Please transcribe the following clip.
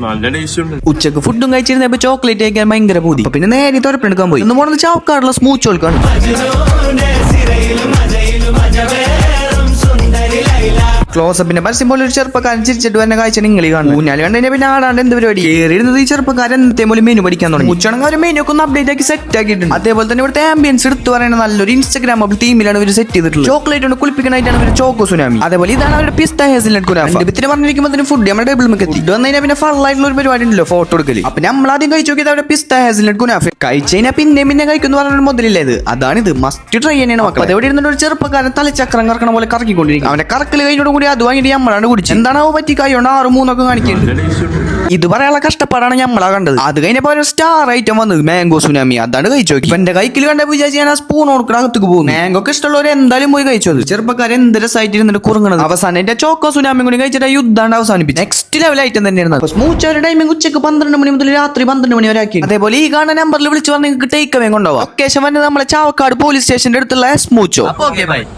നല്ല ടേസ്റ്റ് ഉണ്ട്. ഉച്ചക്ക് ഫുഡും കഴിച്ചിരുന്നപ്പോ ചോക്ലേറ്റ് കഴിക്കാൻ ഭയങ്കര പൂതി. പിന്നെ നേരെ തുറപ്പെടുക്കാൻ പോയി. ഒന്ന് മോഡൽ ചാവക്കാടുള്ള സ്മൂത്ത് ചോൽക്കാണ്. ക്ലോസപ്പിന്റെ പരസ്യം പോലെ ഒരു ചെറുപ്പക്കാരൻ ചിരിച്ചിട്ട് തന്നെ കാഴ്ച നിങ്ങൾ കാണും. ഊഞ്ഞാല് കണ്ടതിനെ പിന്നെ ആടാണ്ട് എന്ത് പരിപാടി കയറിയിരുന്നത് ഈ ചെറുപ്പക്കാരൻ എന്നത്തെ പോലെ മെനു പഠിക്കാൻ തുടങ്ങി. ഉച്ചണെങ്കിൽ ഒരു മെനു ഒക്കെ ഒന്ന് അപ്ഡേറ്റ് ആക്കി സെറ്റ് ആക്കിയിട്ടുണ്ട്. അതേപോലെ തന്നെ ഇവിടുത്തെ ആംബിയൻസ് എടുത്തു പറയുന്ന നല്ലൊരു ഇൻസ്റ്റാഗ്രാമബിൾ തീമിലാണ് ഇവർ സെറ്റ് ചെയ്തിട്ടുള്ളത്. ചോക്ലേറ്റ് കൊണ്ട് കുളിപ്പിക്കാനായിട്ടാണ് ഇവർ ചോക്കോ സുനാമി. അതേപോലെ ഇതാണ് അവരുടെ പിസ്ത ഹേസൽനട്ട് കുനാഫ. പിന്നെ പറഞ്ഞിരിക്കുമ്പോൾ ഫുഡ് നമ്മുടെ ടേബിൾ എത്തി. ഇത് വന്നതിനാൽ പിന്നെ ഫള്ളായിട്ടുള്ള ഒരു പരിപാടി ഉണ്ടല്ലോ ഫോട്ടോ എടുക്കല്. അപ്പൊ നമ്മൾ ആദ്യം കഴിച്ചു നോക്കിയത് അവരുടെ പിസ്ത ഹേസൽനട്ട് കുനാഫ. കഴിച്ചതിനാ പിന്നെ കഴിക്കുന്നു പറഞ്ഞ മുതലില്ല ഇത്. അതാണിത് മസ്റ്റ് ട്രൈ തന്നെയാണ് മക്കൾ. അതേപോലെ ഇരുന്നിട്ട് ഒരു ചെറുപ്പക്കാരൻ തലച്ചക്രം കറക്കണ പോലെ കറക്കിക്കൊണ്ടിരിക്കും. അവന്റെ കറക്കൽ കഴിഞ്ഞോട് കൂടി അത് വാങ്ങിയിട്ട് നമ്മളാണ് കുടിച്ചത്. എന്താണോ പറ്റി കൈയോണ്ട് 6-3 കാണിക്കുന്നത്. ഇത് പറയാനുള്ള കഷ്ടപ്പാടാണ് നമ്മളാ കണ്ടത്. അത് കഴിഞ്ഞപ്പോ ഒരു സ്റ്റാർ ഐറ്റം വന്നത് മാംഗോ സുനാമി. അതാണ് കഴിച്ചു നോക്കി. എന്റെ കൈക്കിൽ കണ്ടപ്പോ വിചാരിച്ച് ഞാൻ ആ സ്പൂൺ കൊടുക്കണ അകത്തേക്ക് പോകുന്നു. മാംഗോ ഒക്കെ ഇഷ്ടമുള്ളവർ എന്തായാലും പോയി കഴിച്ചു. ചെറുപ്പക്കാരൻ എന്ത് രസമായിട്ട് ഇരുന്നിട്ട് കുറുങ്ങണത്. അവസാനം എന്റെ ചോക്കോ സുനാമി കൂടി കഴിച്ചിട്ട് യുദ്ധാണ്ട് അവസാനിപ്പിച്ചു. നെക്സ്റ്റ് ലെവൽ ഐറ്റം തന്നെയായിരുന്നു. സ്മൂച്ച് ടൈമിംഗ് ഉച്ചക്ക് 12 മണി മുതൽ രാത്രി 12 മണി വരെ ആക്കി. അതേപോലെ ഈ കാണുന്ന നമ്പറിൽ വിളിച്ച് പറഞ്ഞാൽ നിങ്ങൾക്ക് ടേക്ക് അവേ കൊണ്ടുപോകാം. ലൊക്കേഷൻ വന്നത് നമ്മളെ ചാവക്കാട് പോലീസ് സ്റ്റേഷന്റെ അടുത്തുള്ള സ്മൂച്ചോ.